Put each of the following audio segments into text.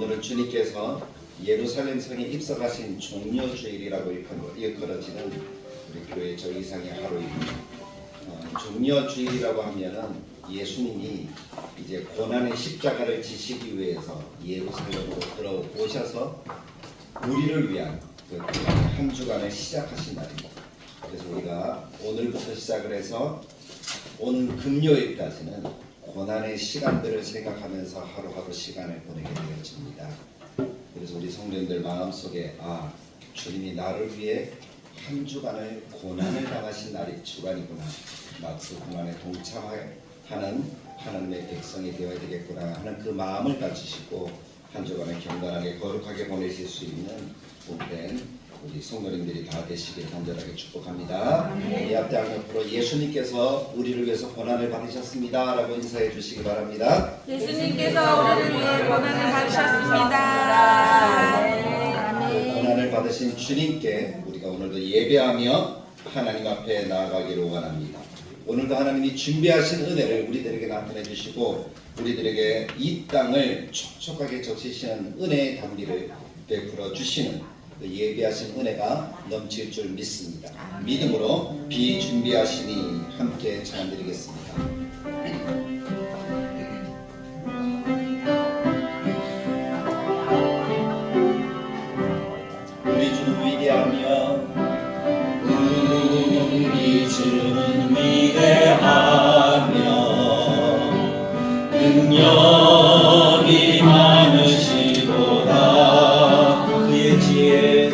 오늘은 주님께서 예루살렘 성에 입성하신 종려주일이라고 일컬어지는 우리 교회 저이상의 하루입니다. 종려주일이라고 하면은 예수님이 이제 고난의 십자가를 지시기 위해서 예루살렘으로 들어오셔서 우리를 위한 그 한 주간을 시작하신 날입니다. 그래서 우리가 오늘부터 시작을 해서 오는 금요일까지는 고난의 시간들을 생각하면서 하루하루 시간을 보내게 되어집니다. 그래서 우리 성도님들 마음속에 주님이 나를 위해 한 주간을 고난을 당하신 날이 주간이구나, 나도 그 고난에 동참하는 하나님의 백성이 되어야 되겠구나 하는 그 마음을 가지시고 한 주간을 경건하게 거룩하게 보내실 수 있는 복된 우리 성도님들이 다 되시길 간절하게 축복합니다. 이 앞에 앞으로 예수님께서 우리를 위해서 고난을 받으셨습니다 라고 인사해 주시기 바랍니다. 예수님께서 우리를 위해 고난을 받으셨습니다. 고난을 받으신 주님께 우리가 오늘도 예배하며 하나님 앞에 나아가기를 원합니다. 오늘도 하나님이 준비하신 은혜를 우리들에게 나타내 주시고 우리들에게 이 땅을 촉촉하게 적시시는 은혜의 담비를 베풀어 주시는 그 예비하신 은혜가 넘칠 줄 믿습니다. 믿음으로 비준비하시니 함께 찬양드리겠습니다. 우리 주는 위대하며 우리 주는 위대하며 능력이 많으시도다. 그의 지혜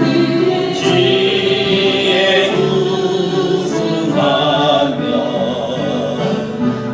우승하며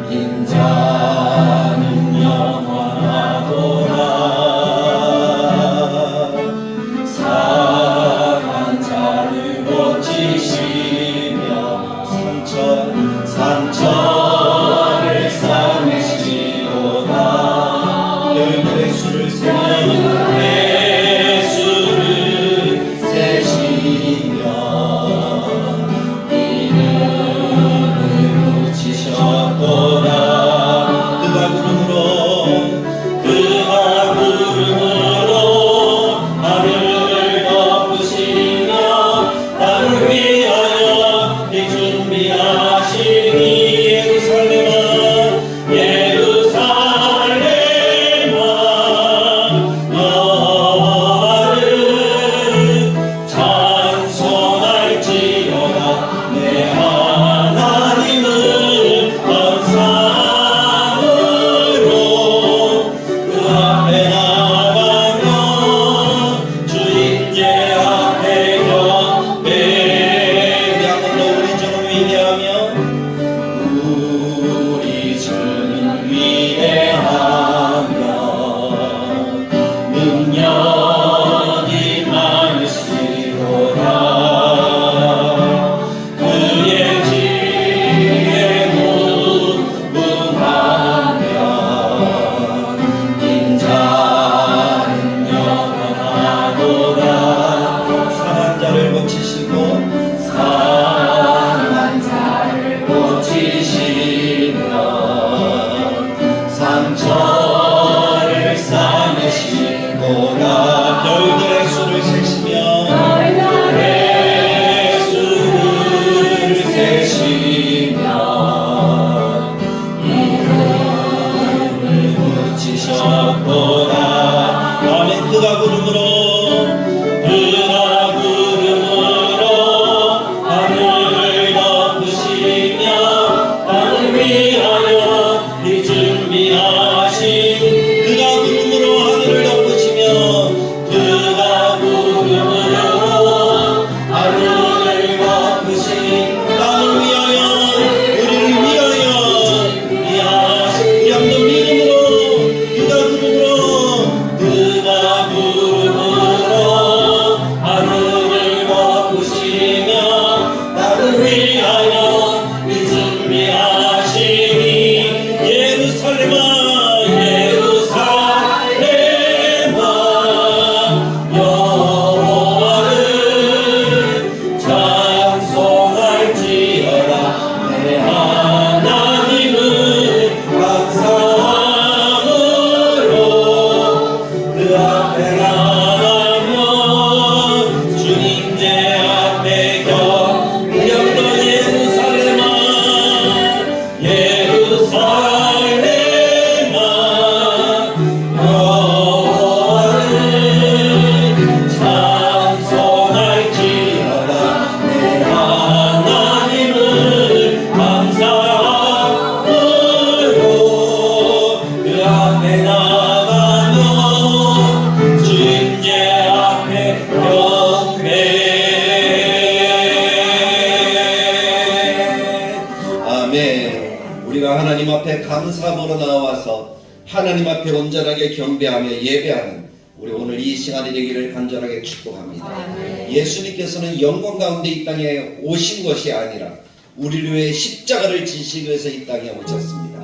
감사함으로 나와서 하나님 앞에 온전하게 경배하며 예배하는 우리 오늘 이 시간이 되기를 간절하게 축복합니다. 예수님께서는 영광 가운데 이 땅에 오신 것이 아니라 우리를 위해 십자가를 지시기 위해서 이 땅에 오셨습니다.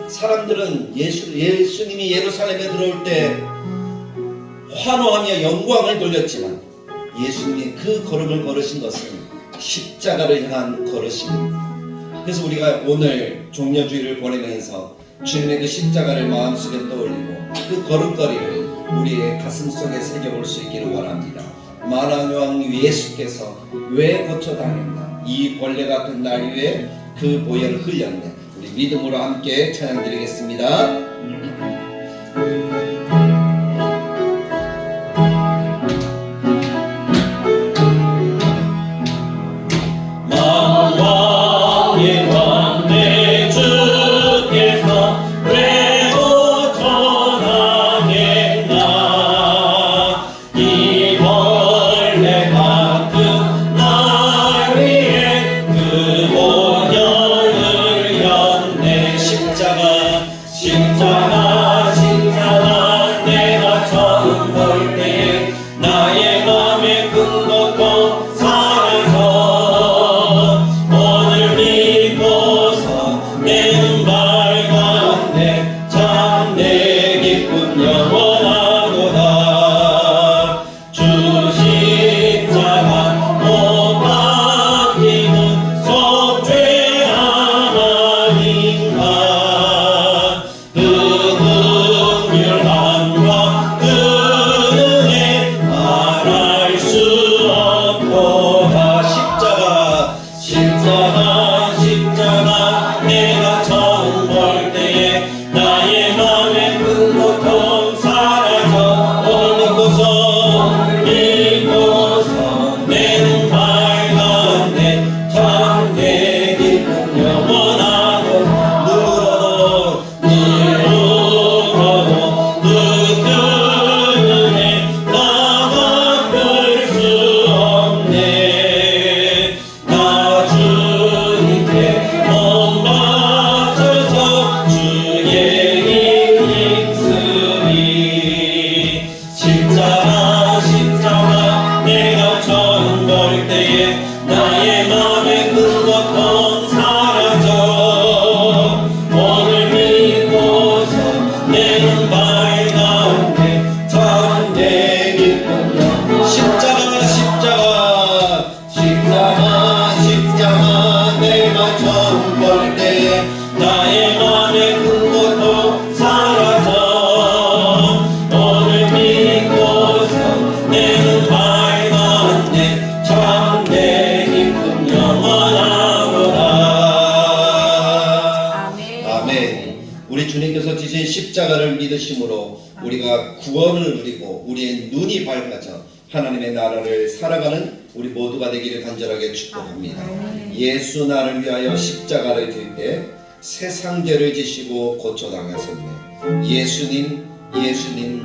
사람들은 예수님이 예루살렘에 들어올 때 환호하며 영광을 돌렸지만 예수님이 그 걸음을 걸으신 것은 십자가를 향한 걸으심입니다. 그래서 우리가 오늘 종려주의를 보내면서 주님의 그 십자가를 마음속에 떠올리고 그 걸음걸이를 우리의 가슴 속에 새겨볼 수 있기를 원합니다. 만왕의 왕 예수께서 왜 고쳐당했나, 이 벌레 같은 날 위에 그 보혈을 흘렸네. 우리 믿음으로 함께 찬양드리겠습니다. 십자가를 믿으심으로 우리가 구원을 누리고 우리의 눈이 밝아져 하나님의 나라를 살아가는 우리 모두가 되기를 간절하게 축복합니다. 예수 나를 위하여 십자가를 질 때 세상 죄를 지시고 고쳐당하셨네. 예수님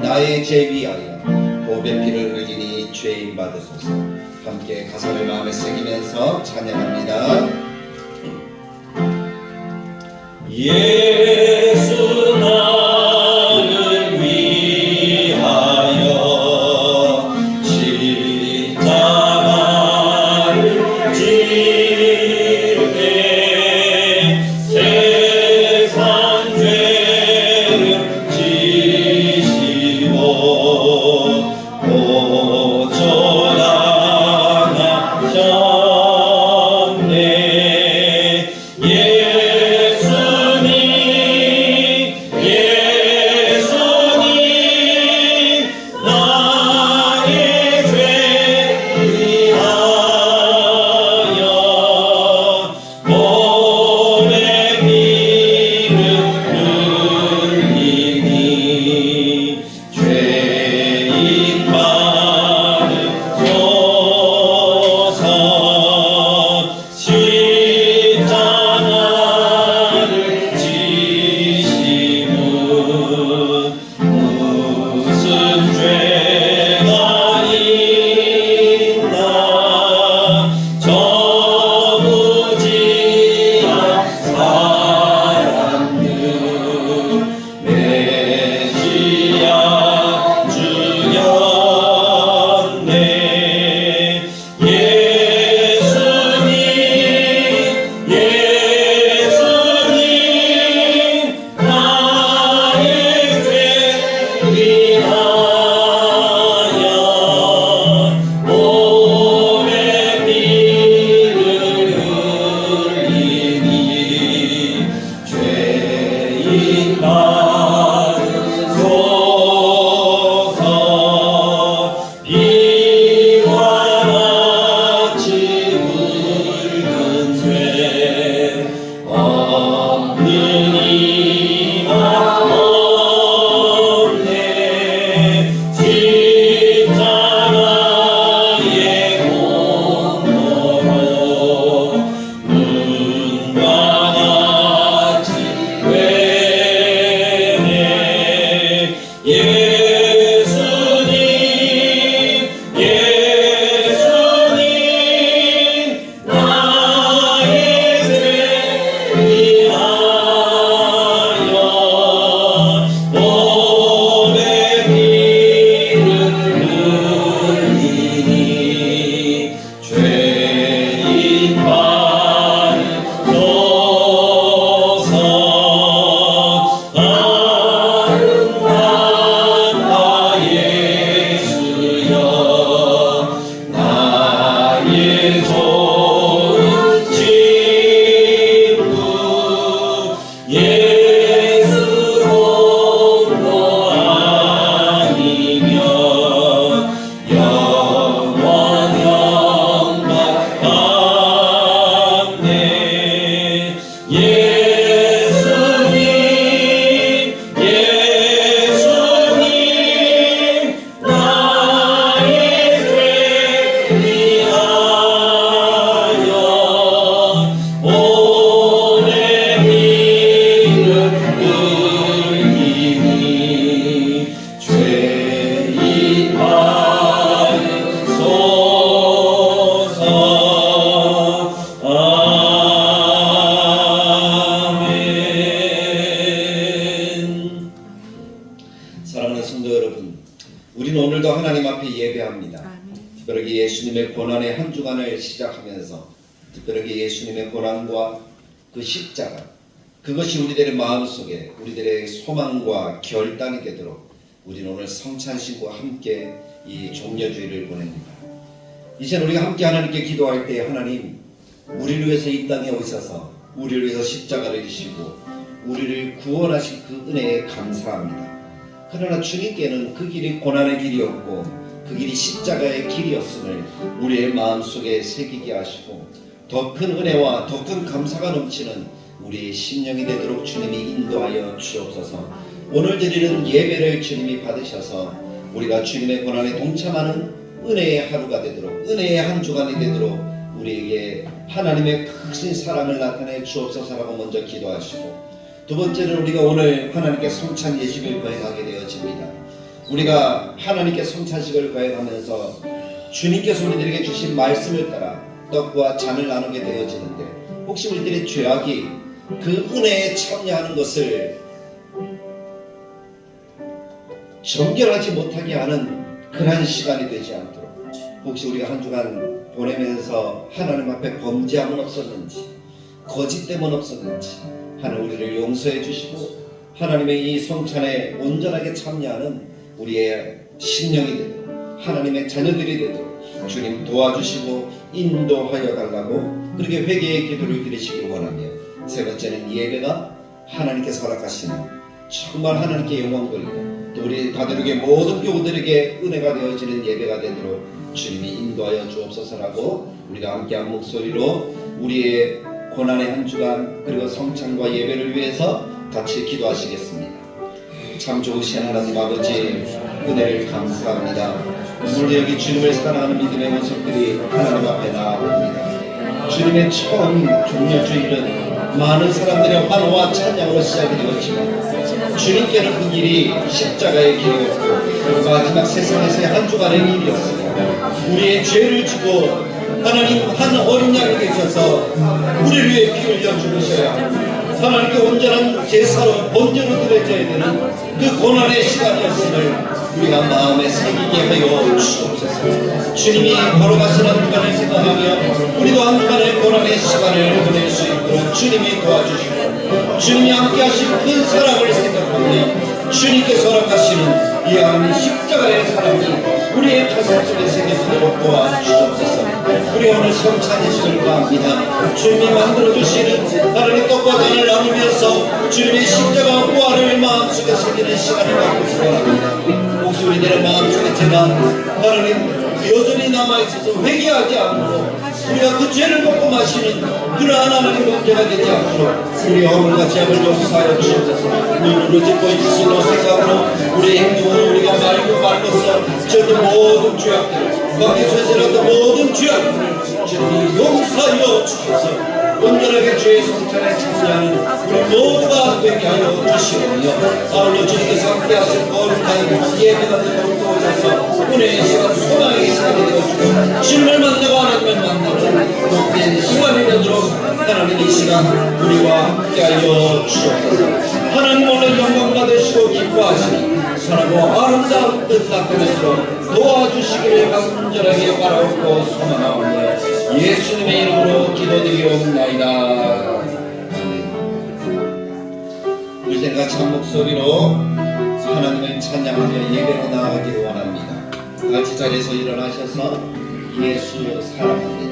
나의 죄 위하여 보배 피를 흘리니 죄인 받으소서. 함께 가사를 마음에 새기면서 찬양합니다. 예수 나를 위하여 십자가를 질 때 세상 죄를 지시고 고쳐당하셨네. 죄 성도 여러분, 우리는 오늘도 하나님 앞에 예배합니다. 특별하게 예수님의 고난의 한 주간을 시작하면서 특별하게 예수님의 고난과 그 십자가, 그것이 우리들의 마음속에 우리들의 소망과 결단이 되도록 우리는 오늘 성찬식과 함께 이 종려주의를 보냅니다. 이제는 우리가 함께 하나님께 기도할 때 하나님, 우리를 위해서 이 땅에 오셔서 우리를 위해서 십자가를 지시고 우리를 구원하신 그 은혜에 감사합니다. 그러나 주님께는 그 길이 고난의 길이었고 그 길이 십자가의 길이었음을 우리의 마음속에 새기게 하시고 더 큰 은혜와 더 큰 감사가 넘치는 우리의 심령이 되도록 주님이 인도하여 주옵소서. 오늘 드리는 예배를 주님이 받으셔서 우리가 주님의 고난에 동참하는 은혜의 하루가 되도록, 은혜의 한 주간이 되도록 우리에게 하나님의 크신 사랑을 나타내 주옵소서라고 먼저 기도하시고, 두 번째는 우리가 오늘 하나님께 성찬 예식을 거행하게 되어집니다. 우리가 하나님께 성찬식을 거행하면서 주님께서 우리들에게 주신 말씀을 따라 떡과 잔을 나누게 되어지는데, 혹시 우리들의 죄악이 그 은혜에 참여하는 것을 정결하지 못하게 하는 그러한 시간이 되지 않도록, 혹시 우리가 한 주간 보내면서 하나님 앞에 범죄함은 없었는지, 거짓됨은 없었는지 하나님 우리를 용서해 주시고 하나님의 이 성찬에 온전하게 참여하는 우리의 심령이 되도록, 하나님의 자녀들이 되도록 주님 도와주시고 인도하여 달라고 그렇게 회개의 기도를 드리시기 원하며, 세 번째는 예배가 하나님께서 허락하시는 정말 하나님께 영광 돌리고 또 우리 다들에게 모든 교우들에게 은혜가 되어지는 예배가 되도록 주님이 인도하여 주옵소서라고 우리가 함께한 목소리로 우리의 고난의 한 주간 그리고 성찬과 예배를 위해서 같이 기도하시겠습니다. 참 좋으신 하나님 아버지, 은혜를 감사합니다. 오늘 여기 주님을 사랑하는 믿음의 모습들이 하나님 앞에 나아옵니다. 주님의 처음 종려주일은 많은 사람들의 환호와 찬양으로 시작이 되었지만 주님께는 그 길이 십자가의 길이었고 마지막 세상에서의 한 주간의 길이었습니다. 우리의 죄를 지고 하나님 한 어린 양이 되셔서 우리를 위해 피 흘려 죽으셔야 하나님께 온전한 제사로 본전으로 드려져야 되는 그 고난의 시간이었음을 우리가 마음에 새기게 하여 주옵소서. 주님이 걸어가신 한 주간을 생각하며 우리도 한 주간의 고난의 시간을 보낼 수 있도록 주님이 도와주시고, 주님이 함께하신 큰 사랑을 생각하며 주님께서 허락하시는 이 하나님 십자가의 사랑이 우리의 가슴 속에 새겨지도록 도와주옵소서. 우리 오늘 성찬 예식을 구합니다. 주님이 만들어주시는 하나님 떡과 잔을 나누면서 주님의 십자가와 부활을 마음속에 새기는 시간을 갖고 싶어합니다. 혹시 우리들의 마음속에 제가 하나님 여전히 남아있어서 회개하지 않고 우리가 그 죄를 먹고 마시는 그러한 하나님 문제가 되지 않도록 우리 오늘과 죄를 용서하여 주옵소서. 눈으로 짓고 입술로 생각으로 우리의 행동으로 우리가 말로써 저도 모든 죄악들을 거기서라도 모든 죄악들을 주님이 용서하여 주셔서 온전하게 주의 성찬에 참여하는 우리 모두가 되게 하여 주시오며, 아울러 주님께서 함께하신 거룩한 예배가 되도록 도와주셔서 은혜의 시간, 소망의 시간이 되어주고 주님을 만나고 하나님을 만나는 복된 시간이 되도록 하나님 이 시간 우리와 함께하여 주옵소서. 하나님 오늘 영광 받으시고 기뻐하시는 선하고 아름다운 뜻 나타내도록 도와주시기를 간절하게 바라옵고 소망하오며 예수님의 이름으로 기도드리옵나이다. 이제 같이 한 목소리로 하나님을 찬양하며 예배로 나아가기를 원합니다. 같이 자리에서 일어나셔서 예수 사랑합니다.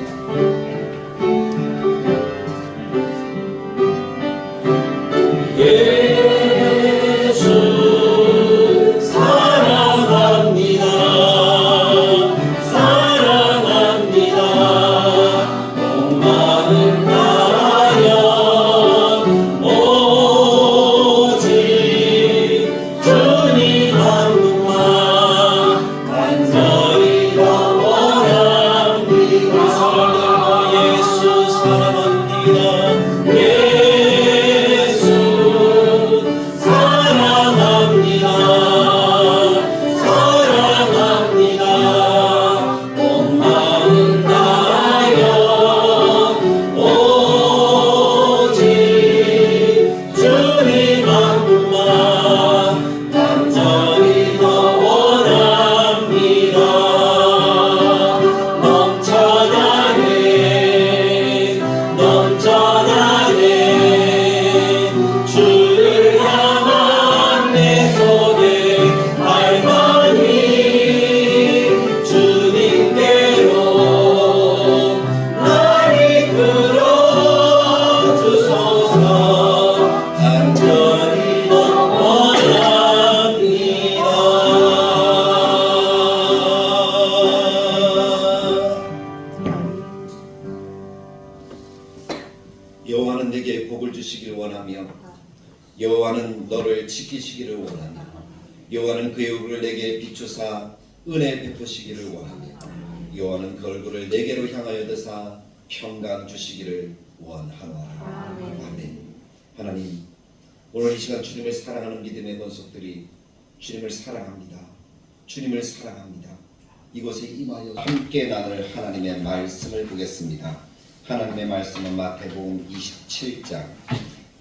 간절히 더 원합니다. 여호와는 너를 지키시기를 원하며 여호와는 그의 얼굴을 내게 비추사 은혜 베푸시기를 원하며 여호와는 그 얼굴을 내게로 향하여 드사 평강 주시기를 원하노라. 아멘. 하나님, 오늘 이 시간 주님을 사랑하는 믿음의 권속들이 주님을 사랑합니다. 주님을 사랑합니다. 이곳에 임하여 함께 나눌 하나님의 말씀을 보겠습니다. 하나님의 말씀은 마태복음 27장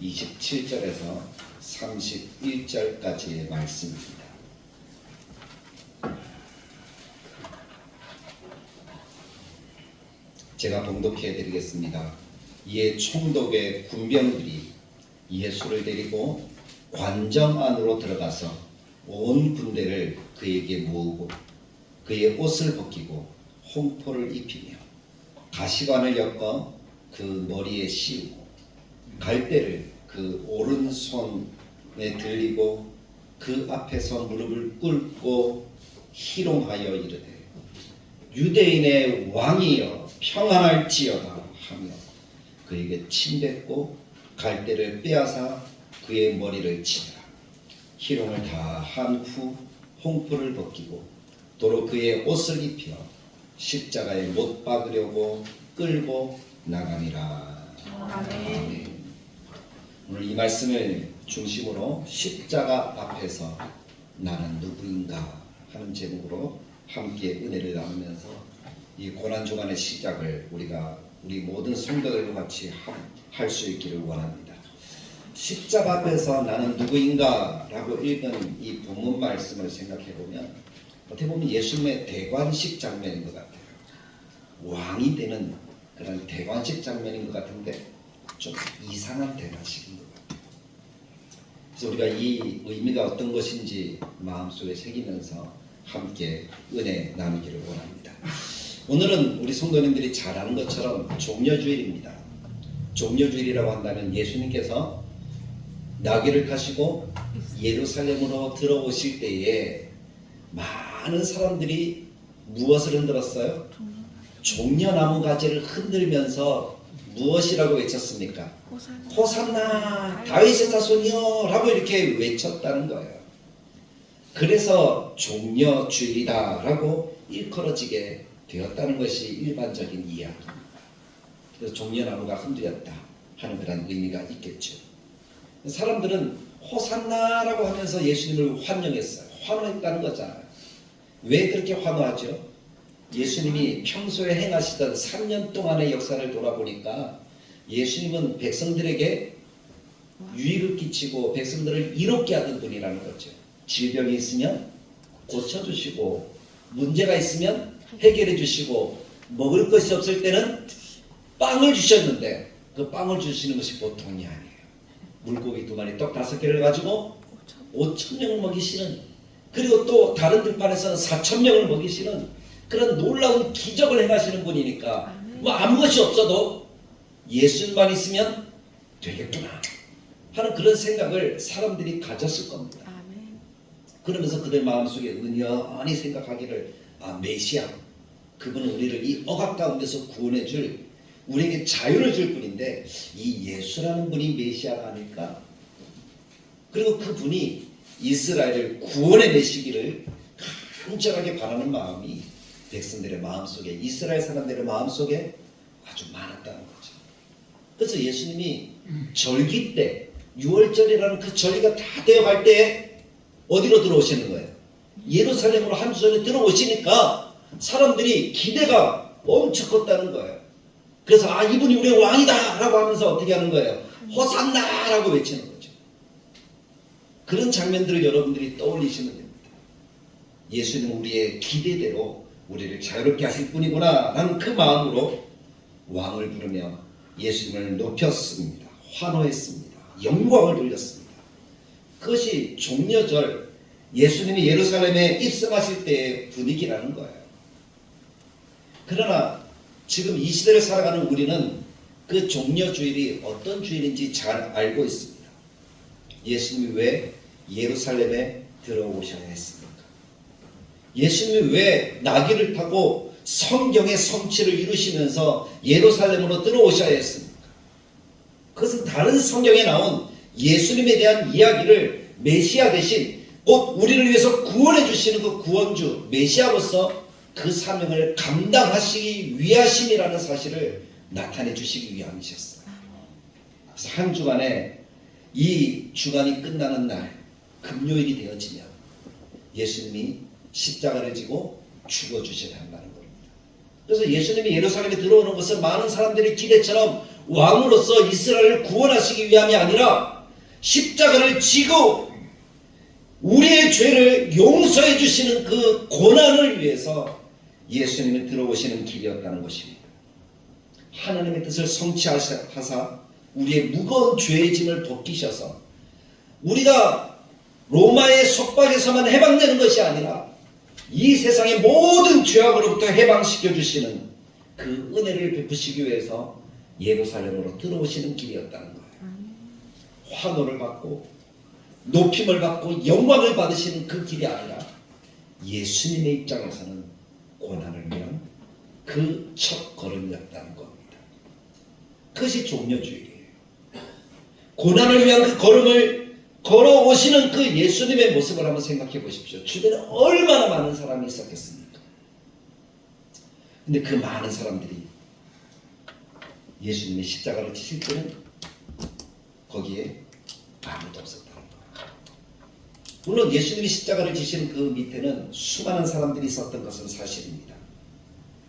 27절에서 31절까지의 말씀입니다. 제가 봉독해 드리겠습니다. 이에 총독의 군병들이 예수를 데리고 관정 안으로 들어가서 온 군대를 그에게 모으고 그의 옷을 벗기고 홍포를 입히며 가시관을 엮어 그 머리에 씌우고 갈대를 그 오른손에 들리고 그 앞에서 무릎을 꿇고 희롱하여 이르되 유대인의 왕이여 평안할지어다 하며 그에게 침뱉고 갈대를 빼앗아 그의 머리를 치니라. 희롱을 다 한 후 홍포를 벗기고 도로 그의 옷을 입혀 십자가에 못 박으려고 끌고 나가니라. 아멘. 오늘 이 말씀을 중심으로 십자가 앞에서 나는 누구인가 하는 제목으로 함께 은혜를 나누면서 이 고난주간의 시작을 우리 모든 성도들과 같이 할 수 있기를 원합니다. 십자가 앞에서 나는 누구인가 라고 읽은 이 본문 말씀을 생각해 보면 어떻게 보면 예수님의 대관식 장면인 것 같아요. 왕이 되는 그런 대관식 장면인 것 같은데 좀 이상한 대관식인 것 같아요. 그래서 우리가 이 의미가 어떤 것인지 마음속에 새기면서 함께 은혜 나누기를 원합니다. 오늘은 우리 성도님들이 잘 아는 것처럼 종려주일입니다. 종려주일이라고 한다면 예수님께서 나귀를 타시고 예루살렘으로 들어오실 때에 많은 사람들이 무엇을 흔들었어요? 종려나무 가지를 흔들면서 무엇이라고 외쳤습니까? 호산나 다윗의 자손이여 라고 이렇게 외쳤다는 거예요. 그래서 종려주일이다 라고 일컬어지게 되었다는 것이 일반적인 이야기입니다. 그래서 종려나무가 흔들렸다 하는 그런 의미가 있겠죠. 사람들은 호산나라고 하면서 예수님을 환영했어요. 환호했다는 거잖아요. 왜 그렇게 환호하죠? 예수님이 평소에 행하시던 3년 동안의 역사를 돌아보니까 예수님은 백성들에게 유익을 끼치고 백성들을 이롭게 하던 분이라는 거죠. 질병이 있으면 고쳐주시고 문제가 있으면 해결해 주시고 먹을 것이 없을 때는 빵을 주셨는데 그 빵을 주시는 것이 보통이 아니에요. 물고기 2마리 떡 5개를 가지고 5,000명을 먹이시는, 그리고 또 다른 들판에서는 4,000명을 먹이시는 그런 놀라운 기적을 행하시는 분이니까 뭐 아무 것이 없어도 예수님만 있으면 되겠구나 하는 그런 생각을 사람들이 가졌을 겁니다. 그러면서 그들 마음속에 은연히 생각하기를 메시아, 그분은 우리를 이 억압 가운데서 구원해 줄, 우리에게 자유를 줄 분인데 이 예수라는 분이 메시아가 아닐까? 그리고 그분이 이스라엘을 구원해 내시기를 간절하게 바라는 마음이 백성들의 마음속에, 이스라엘 사람들의 마음속에 아주 많았다는 거죠. 그래서 예수님이 절기 때, 6월절이라는 그 절기가 다 되어갈 때 어디로 들어오시는 거예요? 예루살렘으로 한 주 전에 들어오시니까 사람들이 기대가 엄청 컸다는 거예요. 그래서 이분이 우리의 왕이다 라고 하면서 어떻게 하는 거예요? 호산나 라고 외치는 거죠. 그런 장면들을 여러분들이 떠올리시면 됩니다. 예수님은 우리의 기대대로 우리를 자유롭게 하실 분이구나 라는 그 마음으로 왕을 부르며 예수님을 높였습니다. 환호했습니다. 영광을 돌렸습니다. 그것이 종려절, 예수님이 예루살렘에 입성하실 때의 분위기라는 거예요. 그러나 지금 이 시대를 살아가는 우리는 그 종려주일이 어떤 주일인지 잘 알고 있습니다. 예수님이 왜 예루살렘에 들어오셔야 했습니까? 예수님이 왜 나귀를 타고 성경의 성취를 이루시면서 예루살렘으로 들어오셔야 했습니까? 그것은 다른 성경에 나온 예수님에 대한 이야기를 메시아 대신 곧 우리를 위해서 구원해 주시는 그 구원주 메시아로서 그 사명을 감당하시기 위하심이라는 사실을 나타내 주시기 위함이셨어요. 그래서 한 주간에 이 주간이 끝나는 날 금요일이 되어지면 예수님이 십자가를 지고 죽어주셔야 한다는 겁니다. 그래서 예수님이 예루살렘에 들어오는 것은 많은 사람들의 기대처럼 왕으로서 이스라엘을 구원하시기 위함이 아니라 십자가를 지고 우리의 죄를 용서해 주시는 그 고난을 위해서 예수님이 들어오시는 길이었다는 것입니다. 하나님의 뜻을 성취하사 우리의 무거운 죄의 짐을 벗기셔서 우리가 로마의 속박에서만 해방되는 것이 아니라 이 세상의 모든 죄악으로부터 해방시켜 주시는 그 은혜를 베푸시기 위해서 예루살렘으로 들어오시는 길이었다는 거예요. 환호를 받고 높임을 받고 영광을 받으시는 그 길이 아니라 예수님의 입장에서는 고난을 위한 그 첫 걸음이었다는 겁니다. 그것이 종려주일이에요. 고난을 위한 그 걸음을 걸어오시는 그 예수님의 모습을 한번 생각해 보십시오. 주변에 얼마나 많은 사람이 있었겠습니까? 근데 그 많은 사람들이 예수님의 십자가를 지실 때는 거기에 아무도 없었다는 거예요. 물론 예수님이 십자가를 지시는 그 밑에는 수많은 사람들이 있었던 것은 사실입니다.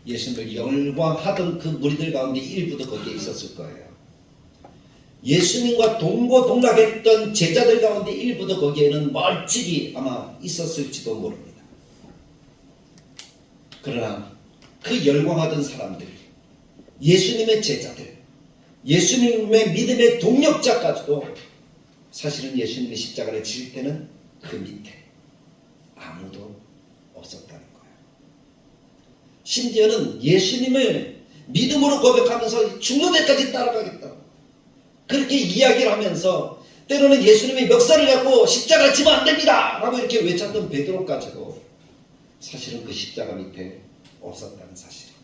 예수님을 열광하던 그 무리들 가운데 일부도 거기에 있었을 거예요. 예수님과 동고동락했던 제자들 가운데 일부도 거기에는 멀찍이 아마 있었을지도 모릅니다. 그러나 그 열광하던 사람들, 예수님의 제자들, 예수님의 믿음의 동력자까지도 사실은 예수님의 십자가를 질 때는 그 밑에 아무도 없었다는 거예요. 심지어는 예수님을 믿음으로 고백하면서 죽는 데까지 따라가겠다, 그렇게 이야기를 하면서 때로는 예수님의 멱살을 잡고 십자가를 지면 안 됩니다 라고 이렇게 외쳤던 베드로까지도 사실은 그 십자가 밑에 없었다는 사실입니다.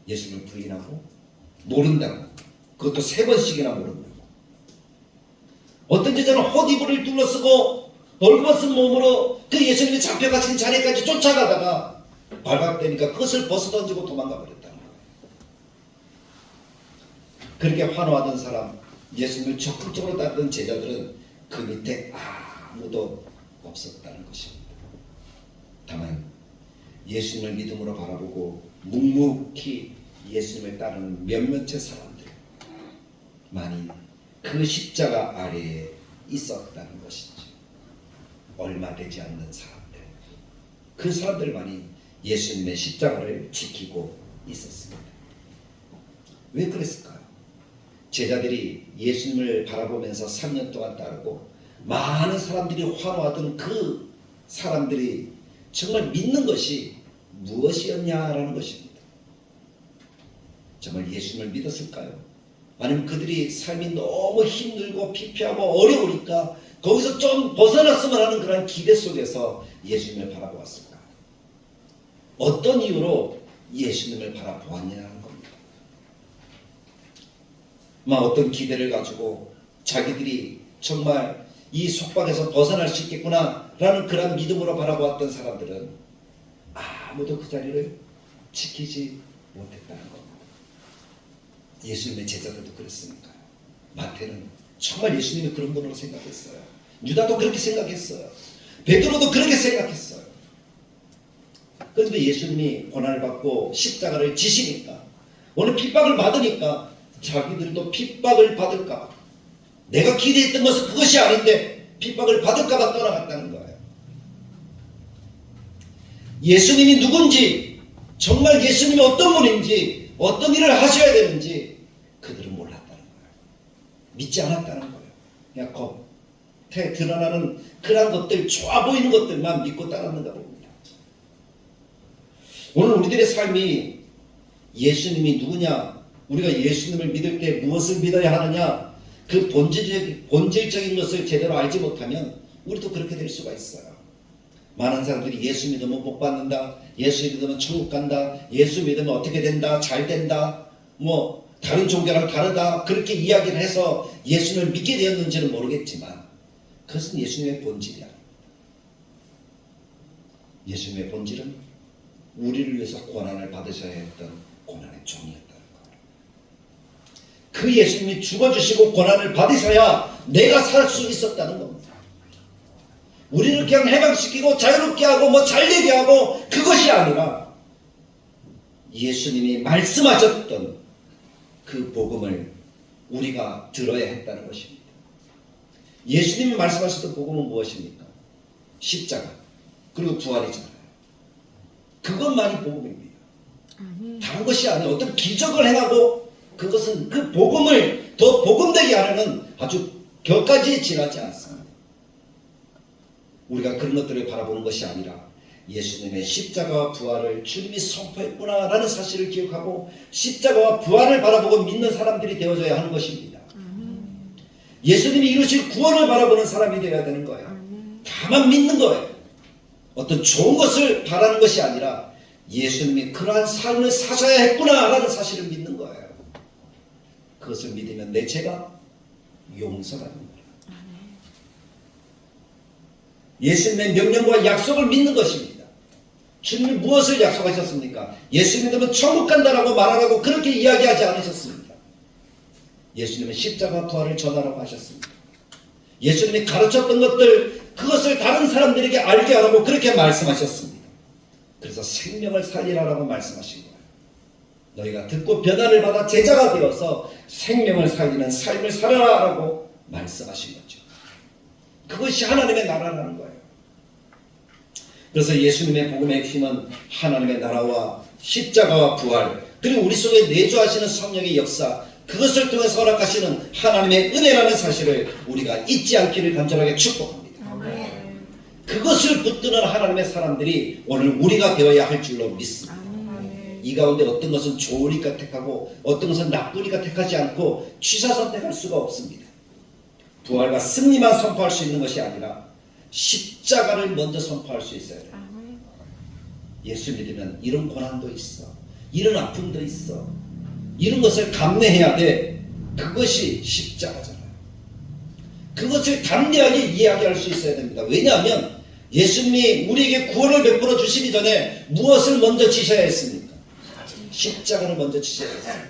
예수님을 부인하고 모른다고, 그것도 3번씩이나 모른다고. 어떤 제자는 헛이불을 둘러쓰고 벌거벗은 몸으로 그 예수님이 잡혀가신 자리까지 쫓아가다가 발각되니까 그것을 벗어던지고 도망가 버렸다는 거예요. 그렇게 환호하던 사람, 예수님을 적극적으로 따르던 제자들은 그 밑에 아무도 없었다는 것입니다. 다만 예수님을 믿음으로 바라보고 묵묵히 예수님을 따르는 몇몇의 사람들 많이 그 십자가 아래에 있었다는 것이죠. 얼마 되지 않는 사람들, 그 사람들만이 예수님의 십자가를 지키고 있었습니다. 왜 그랬을까요? 제자들이 예수님을 바라보면서 3년 동안 따르고 많은 사람들이 환호하던 그 사람들이 정말 믿는 것이 무엇이었냐라는 것입니다. 정말 예수님을 믿었을까요? 아니면 그들이 삶이 너무 힘들고 피폐하고 어려우니까 거기서 좀 벗어났으면 하는 그런 기대 속에서 예수님을 바라보았을까? 어떤 이유로 예수님을 바라보았냐는 겁니다. 어떤 기대를 가지고 자기들이 정말 이 속박에서 벗어날 수 있겠구나 라는 그런 믿음으로 바라보았던 사람들은 아무도 그 자리를 지키지 못했다는 겁니다. 예수님의 제자들도 그랬으니까요. 마태는 정말 예수님이 그런 분으로 생각했어요. 유다도 그렇게 생각했어요. 베드로도 그렇게 생각했어요. 그런데 예수님이 고난을 받고 십자가를 지시니까, 오늘 핍박을 받으니까 자기들도 핍박을 받을까 봐, 내가 기대했던 것은 그것이 아닌데 핍박을 받을까 봐 떠나갔다는 거예요. 예수님이 누군지, 정말 예수님이 어떤 분인지, 어떤 일을 하셔야 되는지 그들은 몰랐다는 거예요. 믿지 않았다는 거예요. 그냥 겉에 드러나는 그런 것들, 좋아 보이는 것들만 믿고 따랐는가 봅니다. 오늘 우리들의 삶이 예수님이 누구냐, 우리가 예수님을 믿을 때 무엇을 믿어야 하느냐, 그 본질적인 것을 제대로 알지 못하면 우리도 그렇게 될 수가 있어요. 많은 사람들이 예수 믿으면 복 받는다, 예수 믿으면 천국 간다, 예수 믿으면 어떻게 된다, 잘 된다, 다른 종교랑 다르다 그렇게 이야기를 해서 예수님을 믿게 되었는지는 모르겠지만 그것은 예수님의 본질이 아닙니다. 예수님의 본질은 우리를 위해서 고난을 받으셔야 했던 고난의 종이었다는 거예요. 그 예수님이 죽어주시고 고난을 받으셔야 내가 살 수 있었다는 겁니다. 우리를 그냥 해방시키고 자유롭게 하고 뭐 잘되게 하고 그것이 아니라 예수님이 말씀하셨던 그 복음을 우리가 들어야 했다는 것입니다. 예수님이 말씀하셨던 복음은 무엇입니까? 십자가 그리고 부활이잖아요. 그것만이 복음입니다. 다른 것이 아니에요. 어떤 기적을 행하고 그것은 그 복음을 더 복음되게 하려는 아주 격까지 지나지 않습니다. 우리가 그런 것들을 바라보는 것이 아니라 예수님의 십자가와 부활을 주님이 선포했구나라는 사실을 기억하고 십자가와 부활을 바라보고 믿는 사람들이 되어져야 하는 것입니다. 예수님이 이루실 구원을 바라보는 사람이 되어야 되는 거예요. 다만 믿는 거예요. 어떤 좋은 것을 바라는 것이 아니라 예수님이 그러한 삶을 사셔야 했구나라는 사실을 믿는 거예요. 그것을 믿으면 내 죄가 용서받는 거예요. 예수님의 명령과 약속을 믿는 것입니다. 주님이 무엇을 약속하셨습니까? 예수님 믿으면 천국 간다라고 말하라고 그렇게 이야기하지 않으셨습니다. 예수님은 십자가 부활을 전하라고 하셨습니다. 예수님이 가르쳤던 것들 그것을 다른 사람들에게 알게 하라고 그렇게 말씀하셨습니다. 그래서 생명을 살리라라고 말씀하신 거예요. 너희가 듣고 변화를 받아 제자가 되어서 생명을 살리는 삶을 살아라라고 말씀하신 거죠. 그것이 하나님의 나라라는 거예요. 그래서 예수님의 복음의 핵심은 하나님의 나라와 십자가와 부활 그리고 우리 속에 내주하시는 성령의 역사 그것을 통해서 허락하시는 하나님의 은혜라는 사실을 우리가 잊지 않기를 간절하게 축복합니다. 그것을 붙드는 하나님의 사람들이 오늘 우리가 되어야 할 줄로 믿습니다. 이 가운데 어떤 것은 좋으니까 택하고 어떤 것은 나쁘니까 택하지 않고 취사 선택할 수가 없습니다. 부활과 승리만 선포할 수 있는 것이 아니라 십자가를 먼저 선포할 수 있어야 돼요. 예수 믿으면 이런 고난도 있어. 이런 아픔도 있어. 이런 것을 감내해야 돼. 그것이 십자가잖아요. 그것을 담대하게 이야기할 수 있어야 됩니다. 왜냐하면 예수님이 우리에게 구원을 베풀어 주시기 전에 무엇을 먼저 지셔야 했습니까? 십자가를 먼저 지셔야 했어요.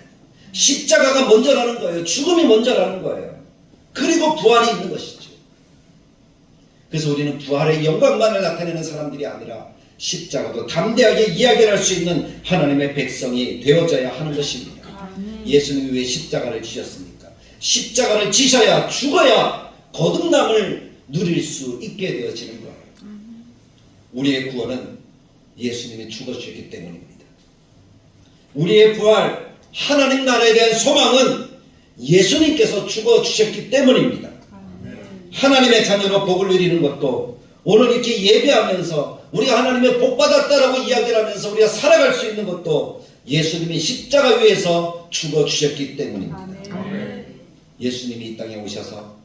십자가가 먼저라는 거예요. 죽음이 먼저라는 거예요. 그리고 부활이 있는 것이죠. 그래서 우리는 부활의 영광만을 나타내는 사람들이 아니라 십자가도 담대하게 이야기를 할 수 있는 하나님의 백성이 되어져야 하는 것입니다. 예수님이 왜 십자가를 지셨습니까? 십자가를 지셔야 죽어야 거듭남을 누릴 수 있게 되어지는 거예요. 우리의 구원은 예수님이 죽어주셨기 때문입니다. 우리의 부활, 하나님 나라에 대한 소망은 예수님께서 죽어주셨기 때문입니다. 하나님의 자녀로 복을 누리는 것도 오늘 이렇게 예배하면서 우리가 하나님의 복 받았다라고 이야기를 하면서 우리가 살아갈 수 있는 것도 예수님이 십자가 위에서 죽어주셨기 때문입니다. 예수님이 이 땅에 오셔서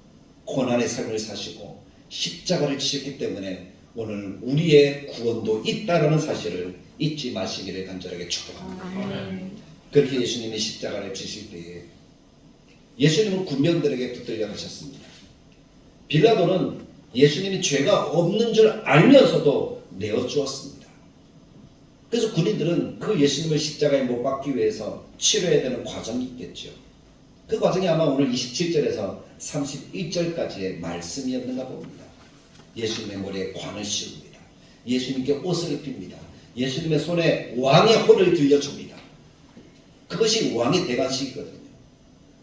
고난의 삶을 사시고 십자가를 지셨기 때문에 오늘 우리의 구원도 있다라는 사실을 잊지 마시기를 간절하게 축복합니다. 그렇게 예수님이 십자가를 지실 때에 예수님은 군병들에게 붙들려 가셨습니다. 빌라도는 예수님이 죄가 없는 줄 알면서도 내어주었습니다. 그래서 군인들은 그 예수님을 십자가에 못 박기 위해서 치료해야 되는 과정이 있겠죠. 그 과정이 아마 오늘 27절에서 31절까지의 말씀이었는가 봅니다. 예수님의 머리에 관을 씌웁니다. 예수님께 옷을 입힙니다. 예수님의 손에 왕의 호를 들려줍니다. 그것이 왕의 대관식이거든요.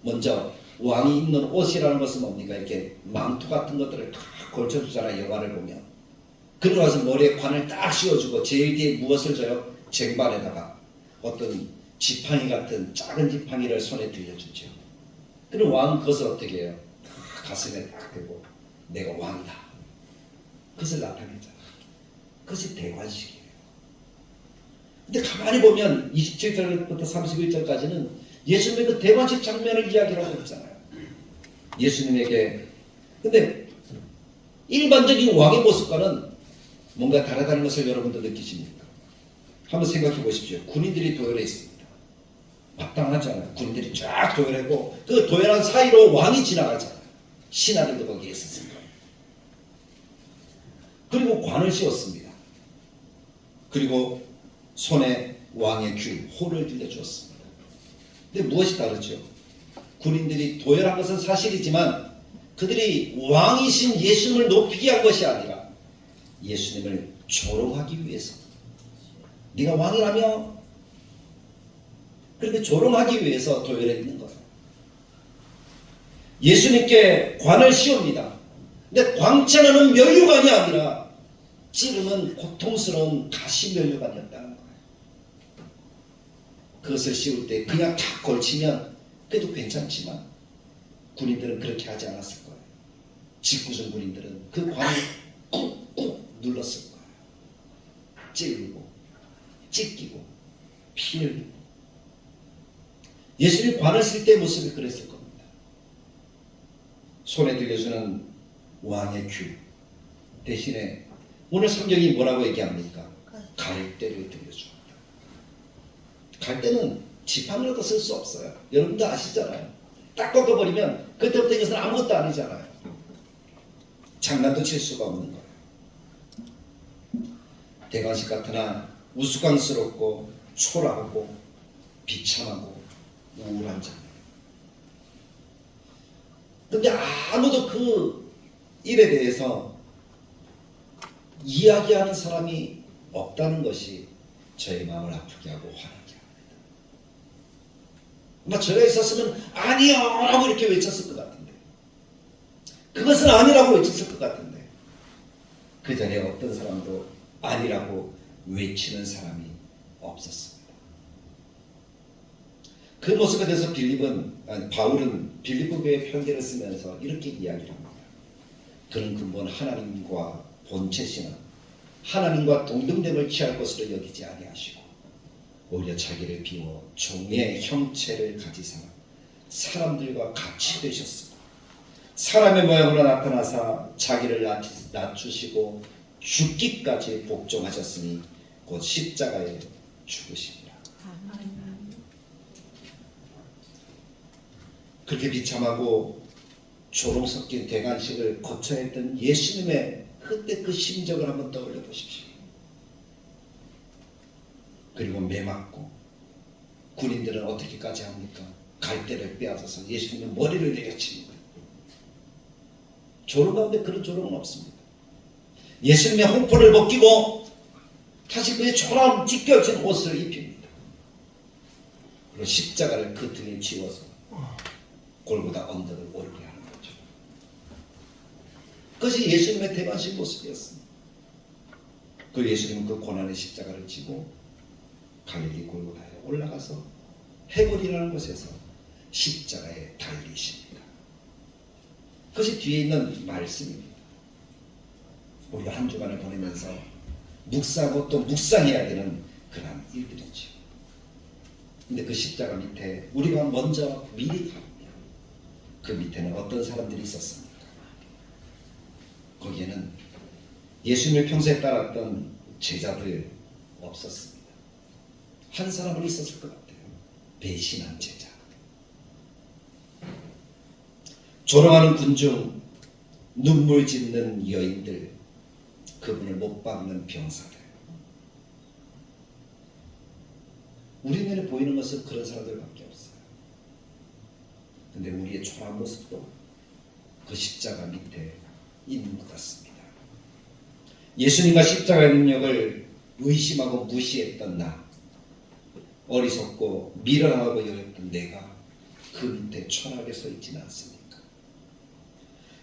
먼저 왕이 입는 옷이라는 것은 뭡니까? 이렇게 망토 같은 것들을 다 걸쳐주잖아요. 영화를 보면. 그러고 나서 머리에 관을 딱 씌워주고 제일 뒤에 무엇을 줘요? 쟁반에다가 어떤 지팡이 같은 작은 지팡이를 손에 들려주죠. 그럼 왕은 그것을 어떻게 해요? 가슴에 딱 대고 내가 왕이다. 그것을 나타내잖아요. 그것이 대관식이에요. 근데 가만히 보면 27절부터 31절까지는 예수님의 그 대관식 장면을 이야기하고 있잖아요. 예수님에게 근데 일반적인 왕의 모습과는 뭔가 다르다는 것을 여러분도 느끼십니까? 한번 생각해 보십시오. 군인들이 도열해 있습니다. 마땅하잖아요. 군인들이 쫙 도열하고 그 도열한 사이로 왕이 지나가잖아요. 신하들도 거기에 있었을 거예요. 그리고 관을 씌웠습니다. 그리고 손에 왕의 귤, 호를 들려주었습니다. 근데 무엇이 다르죠? 군인들이 도열한 것은 사실이지만 그들이 왕이신 예수님을 높이기 위한 것이 아니라 예수님을 조롱하기 위해서, 네가 왕이라며? 그렇게 조롱하기 위해서 도열해 있는 거예요. 예수님께 관을 씌웁니다. 근데 광채나는 면류관이 아니라 찌르는 고통스러운 가시면류관이었다는 거예요. 그것을 씌울 때 그냥 탁 걸치면 그래도 괜찮지만 군인들은 그렇게 하지 않았을 거예요. 직구준 군인들은 그 관을 꾹꾹 눌렀을 거예요. 찌르고 찢기고 피 흘리고. 예수님 관을 쓸 때의 모습이 그랬을 겁니다. 손에 들려주는 왕의 귤 대신에 오늘 성경이 뭐라고 얘기합니까? 갈대를 들려줍니다. 갈대는 지팡이로도 쓸 수 없어요. 여러분도 아시잖아요. 딱 꺾어버리면 그때부터 이것은 아무것도 아니잖아요. 장난도 칠 수가 없는 거예요. 대관식 같으나 우스꽝스럽고 초라하고 비참하고 우울한 장면. 근데 아무도 그 일에 대해서 이야기하는 사람이 없다는 것이 저의 마음을 아프게 하고 화나게 합니다. 아마 제가 있었으면 아니요 라고 이렇게 외쳤을 것 같은데, 그것은 아니라고 외쳤을 것 같은데, 그 자리에 어떤 사람도 아니라고 외치는 사람이 없었습니다. 그 모습에 대해서 바울은 빌립보 교회 편지를 쓰면서 이렇게 이야기를 합니다. 그런 근본 하나님과 본체시는 하나님과 동등됨을 취할 것으로 여기지 아니하시고 오히려 자기를 비워 종의 형체를 가지사 사람들과 같이 되셨으며 사람의 모양으로 나타나사 자기를 낮추시고 죽기까지 복종하셨으니 곧 십자가에 죽으시니라. 그렇게 비참하고 조롱 섞인 대관식을 거쳐야 했던 예수님의 그때 그 심정을 한번 떠올려 보십시오. 그리고 매맞고 군인들은 어떻게까지 합니까? 갈대를 빼앗아서 예수님의 머리를 내려칩니다. 조롱 가운데 그런 조롱은 없습니다. 예수님의 홍포를 벗기고 다시 그의 초라함 찢겨진 옷을 입힙니다. 그리고 십자가를 그 등에 지워서 골고다 언덕을 오르게 하는 거죠. 그것이 예수님의 대관식 모습이었습니다. 그 예수님은 그 고난의 십자가를 지고 갈릴리 골고다에 올라가서 해골이라는 곳에서 십자가에 달리십니다. 그것이 뒤에 있는 말씀입니다. 우리 한 주간을 보내면서 묵상하고 또 묵상해야 되는 그런 일들이죠. 근데 그 십자가 밑에 우리가 먼저 미리 가면 그 밑에는 어떤 사람들이 있었습니까? 거기에는 예수님을 평소에 따랐던 제자들 없었습니다. 한 사람은 있었을 것 같아요. 배신한 제자. 조롱하는 군중, 눈물 짓는 여인들, 그분을 못 박는 병사들. 우리 눈에 보이는 것은 그런 사람들밖에 없어요. 근데 우리의 초라한 모습도 그 십자가 밑에 있는 것 같습니다. 예수님과 십자가의 능력을 의심하고 무시했던 나, 어리석고 미련하고 여겼던 내가 그 밑에 초라하게 서 있지는 않습니까?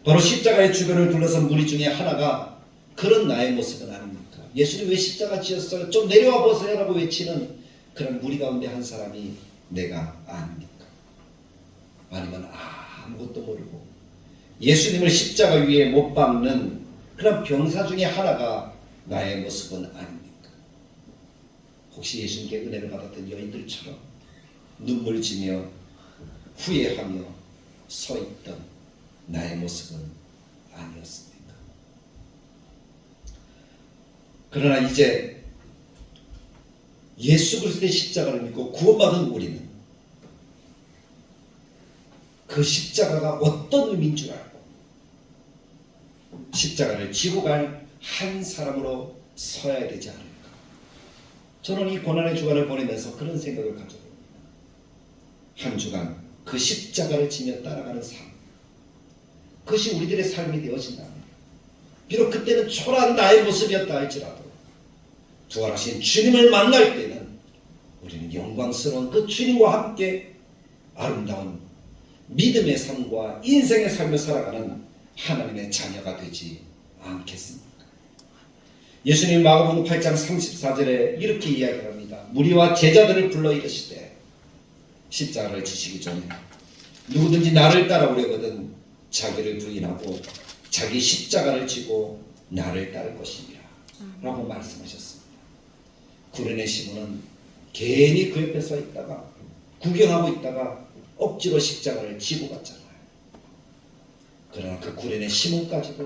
바로 십자가의 주변을 둘러선 무리 중에 하나가 그런 나의 모습은 아닙니까? 예수님 왜 십자가 지었어요? 좀 내려와 보세요 라고 외치는 그런 무리 가운데 한 사람이 내가 아닙니까? 아니면 아무것도 모르고 예수님을 십자가 위에 못 박는 그런 병사 중에 하나가 나의 모습은 아닙니까? 혹시 예수님께 은혜를 받았던 여인들처럼 눈물 지며 후회하며 서 있던 나의 모습은 아니었습니까? 그러나 이제 예수 그리스도의 십자가를 믿고 구원받은 우리는 그 십자가가 어떤 의미인 줄 알고 십자가를 지고 갈 한 사람으로 서야 되지 않을까. 저는 이 고난의 주간을 보내면서 그런 생각을 가져봅니다. 한 주간 그 십자가를 지며 따라가는 삶, 그것이 우리들의 삶이 되어진다면, 비록 그때는 초라한 나의 모습이었다 할지라도 부활하신 주님을 만날 때는 우리는 영광스러운 그 주님과 함께 아름다운 믿음의 삶과 인생의 삶을 살아가는 하나님의 자녀가 되지 않겠습니까? 예수님 마가복음 8장 34절에 이렇게 이야기합니다. 무리와 제자들을 불러 이르시되 십자가를 지시기 전에 누구든지 나를 따라오려거든 자기를 부인하고 자기 십자가를 지고 나를 따를 것이니라 라고 말씀하셨습니다. 구레네 시몬은 괜히 그 옆에 서 있다가 구경하고 있다가 억지로 십자가를 지고 갔잖아요. 그러나 그 구레네 시몬까지도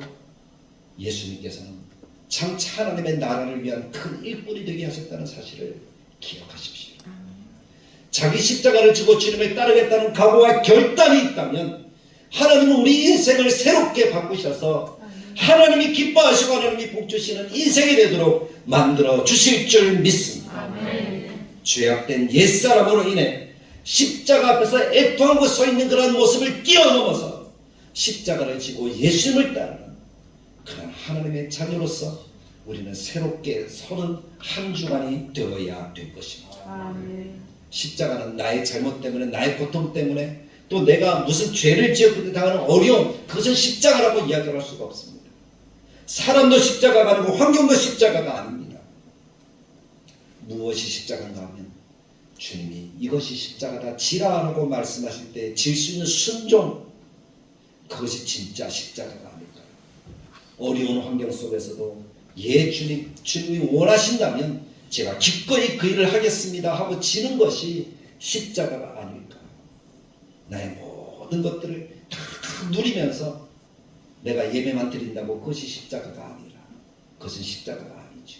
예수님께서는 장차 하나님의 나라를 위한 큰 일꾼이 되게 하셨다는 사실을 기억하십시오. 자기 십자가를 지고 주님을 따르겠다는 각오와 결단이 있다면 하나님은 우리 인생을 새롭게 바꾸셔서 하나님이 기뻐하시고 하나님이 복주시는 인생이 되도록 만들어 주실 줄 믿습니다. 죄악된 옛사람으로 인해 십자가 앞에서 애통하고 서 있는 그런 모습을 뛰어넘어서 십자가를 지고 예수님을 따르는 그런 하나님의 자녀로서 우리는 새롭게 서는 한 주간이 되어야 될 것입니다. 십자가는 나의 잘못 때문에, 나의 고통 때문에, 또 내가 무슨 죄를 지었을 때 당하는 어려움, 그것은 십자가라고 이야기할 수가 없습니다. 사람도 십자가가 아니고 환경도 십자가가 아닙니다. 무엇이 십자가인가 하면 주님이 이것이 십자가다 지라라고 말씀하실 때 질 수 있는 순종, 그것이 진짜 십자가가 아닐까요? 어려운 환경 속에서도 주님이 원하신다면 제가 기꺼이 그 일을 하겠습니다 하고 지는 것이 십자가가 아닐까요? 나의 모든 것들을 다 누리면서 내가 예배만 드린다고 그것이 십자가가 아니라, 그것은 십자가가 아니죠.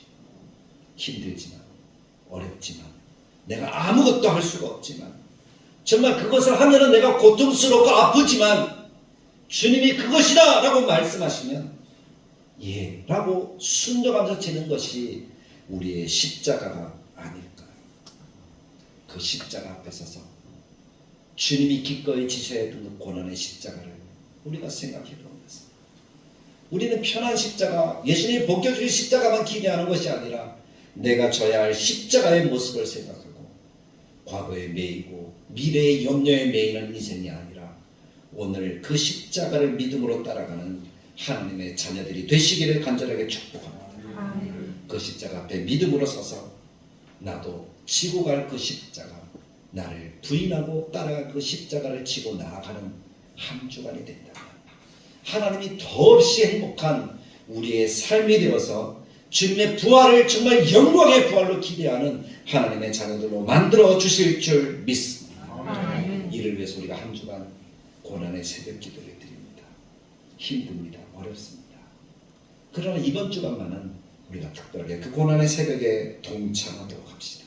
힘들지만, 어렵지만, 내가 아무것도 할 수가 없지만, 정말 그것을 하면은 내가 고통스럽고 아프지만 주님이 그것이다 라고 말씀하시면 예 라고 순종하면서 지는 것이 우리의 십자가가 아닐까요? 그 십자가 앞에 서서 주님이 기꺼이 지셔야 했던 그 고난의 십자가를 우리가 생각해 보면서, 우리는 편한 십자가, 예수님이 벗겨주신 십자가만 기대하는 것이 아니라 내가 져야 할 십자가의 모습을 생각하고 과거에 매이고 미래의 염려에 매이는 인생이 아니라 오늘 그 십자가를 믿음으로 따라가는 하나님의 자녀들이 되시기를 간절하게 축복합니다. 그 십자가 앞에 믿음으로 서서 나도 지고 갈 그 십자가, 나를 부인하고 따라갈 그 십자가를 지고 나아가는 한 주간이 된다면 하나님이 더없이 행복한 우리의 삶이 되어서 주님의 부활을 정말 영광의 부활로 기대하는 하나님의 자녀들로 만들어 주실 줄 믿습니다. 이를 위해서 우리가 한 주간 고난의 새벽 기도를 드립니다. 힘듭니다. 어렵습니다. 그러나 이번 주간만은 우리가 특별하게 그 고난의 새벽에 동참하도록 합시다.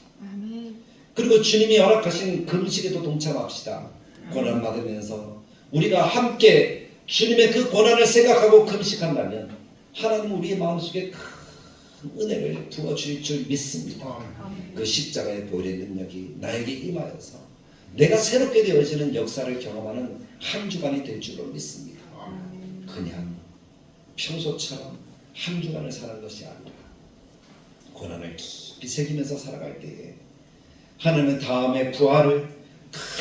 그리고 주님이 허락하신 금식에도 동참합시다. 고난 받으면서 우리가 함께 주님의 그 고난을 생각하고 금식한다면 하나님은 우리의 마음속에 큰 은혜를 부어주실 줄 믿습니다. 그 십자가의 보혈의 능력이 나에게 임하여서 내가 새롭게 되어지는 역사를 경험하는 한 주간이 될 줄로 믿습니다. 그냥 평소처럼 한 주간을 사는 것이 아니라 고난을 깊이 새기면서 살아갈 때에 하나님은 다음에 부활을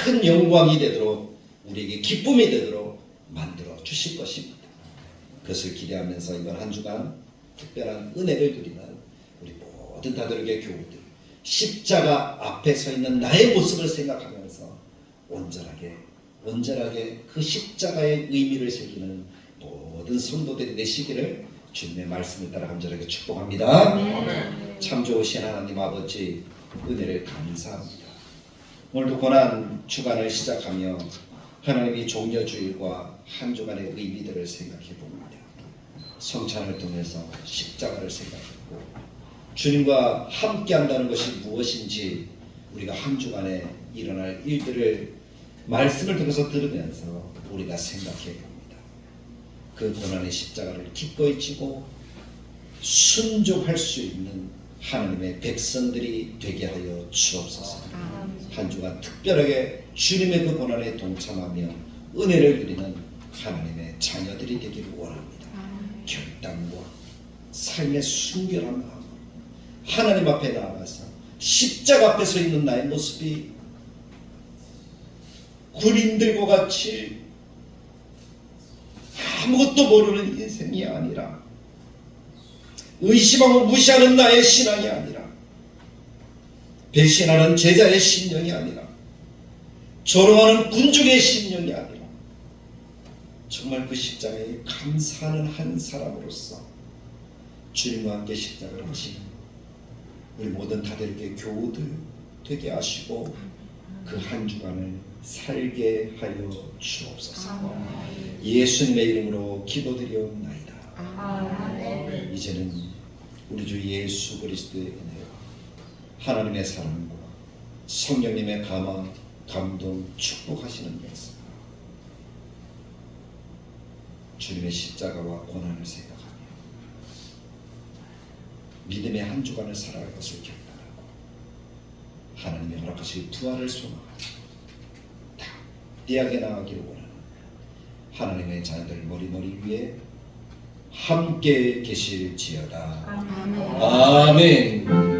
큰 영광이 되도록, 우리에게 기쁨이 되도록 만들어 주실 것입니다. 그것을 기대하면서 이번 한 주간 특별한 은혜를 누리는 우리 모든 다들에게 교우들, 십자가 앞에 서 있는 나의 모습을 생각하면서 온전하게 그 십자가의 의미를 새기는 모든 성도들이 되시기를 주님의 말씀을 따라 간절하게 축복합니다. 참 좋으신 하나님 아버지, 은혜를 감사합니다. 오늘도 고난 주간을 시작하며 하나님이 종려주일과 한 주간의 의미들을 생각해 봅니다. 성찬을 통해서 십자가를 생각했고 주님과 함께 한다는 것이 무엇인지, 우리가 한 주간에 일어날 일들을 말씀을 통해서 들으면서 우리가 생각해 봅니다. 그 고난의 십자가를 기꺼이 지고 순종할 수 있는 하나님의 백성들이 되게 하여 주옵소서. 한 주간 특별하게 주님의 그 고난에 동참하며 은혜를 누리는 하나님의 자녀들이 되기를 원합니다. 결단과 삶의 순결한 마음, 하나님 앞에 나아가서 십자가 앞에 서 있는 나의 모습이 군인들과 같이 아무것도 모르는 인생이 아니라, 의심하고 무시하는 나의 신앙이 아니라, 배신하는 제자의 심령이 아니라, 조롱하는 군중의 심령이 아니라, 정말 그 십자가에 감사하는 한 사람으로서 주님과 함께 십자가를 지는 우리 모든 다들에게 교우들 되게 하시고 그 한 주간을 살게 하여 주옵소서. 예수님의 이름으로 기도드리옵나이다. 이제는 우리 주 예수 그리스도의 은혜와 하나님의 사랑과 성령님의 감화, 감동, 축복하시는 역사, 주님의 십자가와 고난을 생각하며 믿음의 한 주간을 살아갈 것을 결단하고 하나님의 허락하실 부활을 소망하며 대학에 나가기를 원하는 하나님의 자녀들 머리머리 위에 함께 계실지어다. 아멘.